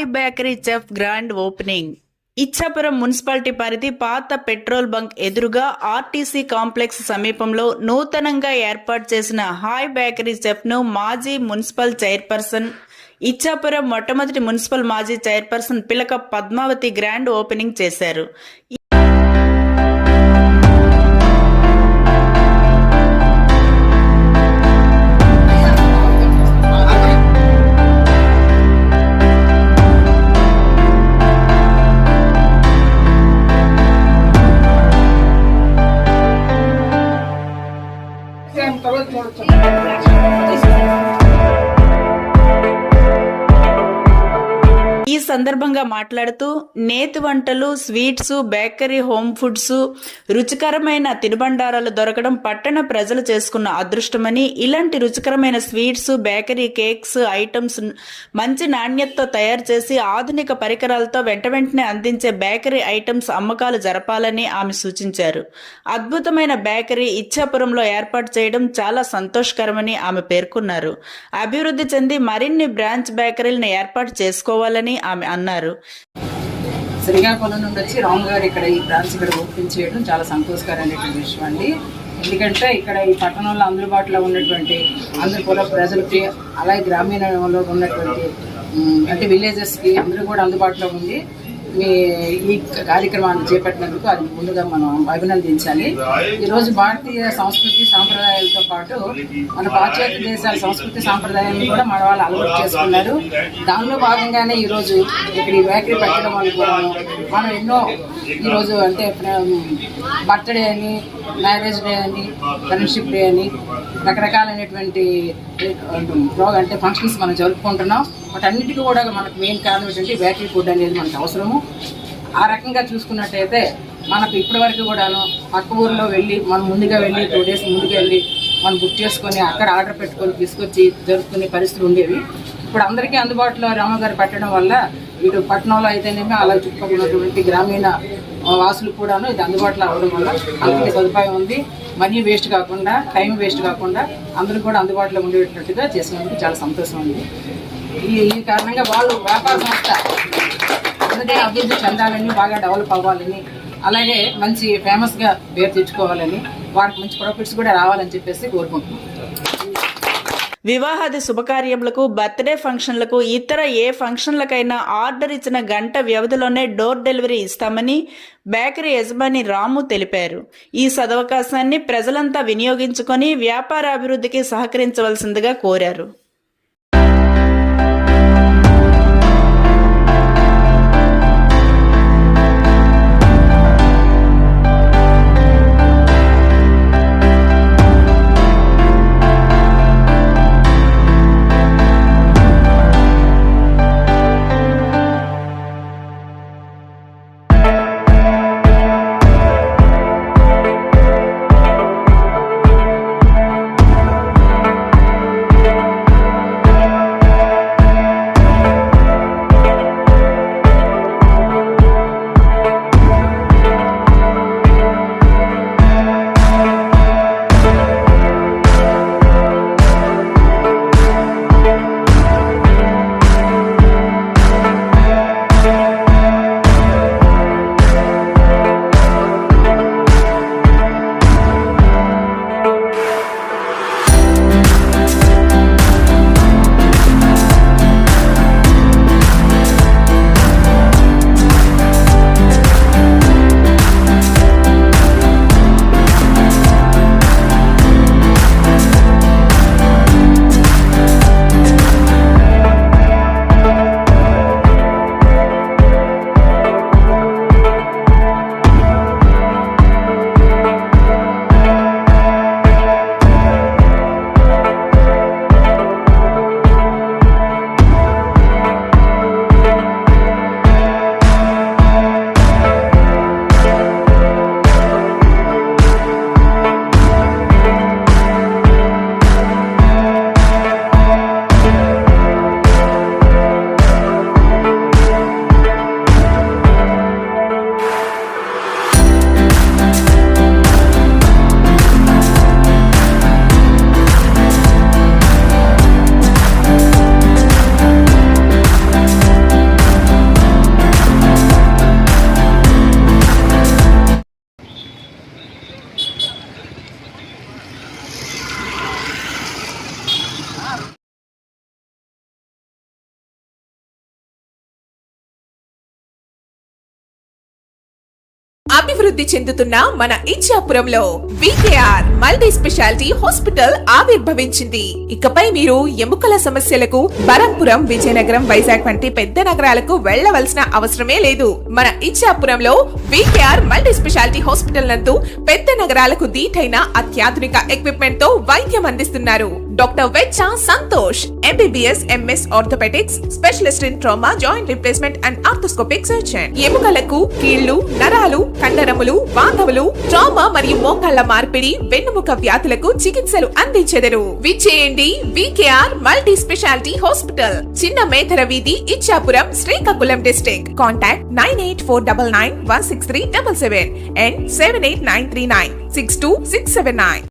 Hi bakery chef grand opening. Ichchapuram municipality పరిధి పాత petrol bunk ఎదురుగా ఆర్టీసీ కాంప్లెక్స్ సమీపంలో నూతనంగా ఏర్పాటు చేసిన హాయ్ బేకరీ చెఫ్ ను మాజీ మున్సిపల్ చైర్పర్సన్, ఇచ్చాపురం మొట్టమొదటి మున్సిపల్ మాజీ చైర్పర్సన్ పిలక పద్మావతి గ్రాండ్ ఓపెనింగ్ చేశారు. ఈ సందర్భంగా మాట్లాడుతూ నేతి వంటలు, స్వీట్స్, బేకరీ, హోమ్ ఫుడ్స్, రుచికరమైన తినుబండారాలు దొరకడం పట్టణ ప్రజలు చేసుకున్న అదృష్టమని, ఇలాంటి రుచికరమైన స్వీట్స్, బేకరీ, కేక్స్ ఐటమ్స్ మంచి నాణ్యతతో తయారు చేసి ఆధునిక పరికరాలతో వెంటనే అందించే బేకరీ ఐటమ్స్ అమ్మకాలు జరపాలని ఆమె సూచించారు. అద్భుతమైన బేకరీ ఇచ్చాపురంలో ఏర్పాటు చేయడం చాలా సంతోషకరమని ఆమె పేర్కొన్నారు. అభివృద్ధి చెంది మరిన్ని బ్రాంచ్ బేకరీలను ఏర్పాటు చేసుకోవాలని ఆమె అన్నారు. శ్రీకాకుళం నుండి వచ్చి రామ్ గారు ఇక్కడ ఈ బ్రాంచ్ ఇక్కడ ఓపెన్ చేయడం చాలా సంతోషకరమైనటువంటి విషయం అండి. ఎందుకంటే ఇక్కడ ఈ పట్టణంలో అందుబాటులో ఉన్నటువంటి అందరు కూడా ప్రజలకి, అలాగే గ్రామీణంలో ఉన్నటువంటి అంటే విలేజెస్కి అందరూ కూడా అందుబాటులో ఉంది. మీ ఈ కార్యక్రమాన్ని చేపట్టినందుకు అది ముందుగా మనం అభినందించాలి. ఈరోజు భారతీయ సంస్కృతి సాంప్రదాయాలతో పాటు మన పాశ్చాత్య దేశాల సంస్కృతి సాంప్రదాయాలను కూడా మన వాళ్ళు అలవాటు చేసుకున్నారు. దానిలో భాగంగానే ఈరోజు ఇక్కడ ఈ బేకరీ పెట్టడం వల్ల కూడా మనం ఎన్నో ఈరోజు అంటే బర్త్డే అని, మ్యారేజ్ డే అని, ఫ్రెండ్షిప్ డే అని రకరకాలైనటువంటి అంటే ఫంక్షన్స్ మనం జరుపుకుంటున్నాం. వాటన్నిటికీ కూడా మనకు మెయిన్ కారణం ఏంటంటే బేకరీ ఫుడ్ అనేది మనకు అవసరము. ఆ రకంగా చూసుకున్నట్టయితే మనకు ఇప్పటి వరకు కూడాను పక్క ఊరిలో వెళ్ళి మనం ముందుగా వెళ్ళి 2 days ముందుకు వెళ్ళి మనం బుక్ చేసుకొని అక్కడ ఆర్డర్ పెట్టుకొని తీసుకొచ్చి జరుపుకునే పరిస్థితులు ఉండేవి. ఇప్పుడు అందరికీ అందుబాటులో రామగారు పెట్టడం వల్ల ఇటు పట్టణంలో అయితేనేమో అలా చుట్టుపక్కల గ్రామీణ వాసులు కూడాను ఇది అందుబాటులో అవ్వడం వల్ల అందరికీ సదుపాయం ఉంది. మనీ వేస్ట్ కాకుండా, టైం వేస్ట్ కాకుండా అందరూ కూడా అందుబాటులో ఉండేటట్టుగా చేసినందుకు చాలా సంతోషం ఉంది. ఈ కారణంగా వాళ్ళు వ్యాపార సంస్థ అందరికీ అభివృద్ధి చెందాలని, బాగా డెవలప్ అవ్వాలని, అలాగే మంచి ఫేమస్గా పేరు తెచ్చుకోవాలని, వారికి మంచి ప్రాఫిట్స్ కూడా రావాలని చెప్పేసి కోరుకుంటున్నాం. వివాహాది శుభకార్యములకు, బర్త్డే ఫంక్షన్లకు, ఇతర ఏ ఫంక్షన్లకైనా ఆర్డర్ ఇచ్చిన గంట వ్యవధిలోనే డోర్ డెలివరీ ఇస్తామని బేకరీ యజమాని రాము తెలిపారు. ఈ సదవకాశాన్ని ప్రజలంతా వినియోగించుకొని వ్యాపార అభివృద్ధికి సహకరించవలసిందిగా కోరారు. అభివృద్ధి చెందుతున్న మన ఇచ్చాపురంలో వికేఆర్ మల్టీ స్పెషాలిటీ హాస్పిటల్ ఆవిర్భవించింది. ఇకపై మీరు ఎముకల సమస్యలకు బరంపురం, విజయనగరం, వైజాగ్ వంటి పెద్ద నగరాలకు వెళ్లవలసిన అవసరమే లేదు. మన ఇచ్చాపురంలో వికేఆర్ మల్టీ స్పెషాలిటీ హాస్పిటల్ నందు పెద్ద నగరాలకు దీటైన అత్యాధునిక ఎక్విప్మెంట్ తో వైద్యం అందిస్తున్నారు. Doctor Vecha Santosh, MBBS, MS orthopaedics, specialist in trauma, joint replacement and arthroscopic surgeon. ఎముకలకు, కీళ్లు, నరాలు, కండరములు, వాతములు, ట్రామా మరియు మోకాళ్ల మార్పిడి, వెన్నుముక వ్యాధులకు చికిత్సలు అందించెదరు. విచ్చేయండి వికేఆర్ మల్టీ స్పెషాలిటీ హాస్పిటల్, చిన్న మేతర వీధి, Ichchapuram, Srikakulam district. Contact 9849916377 and 789396269.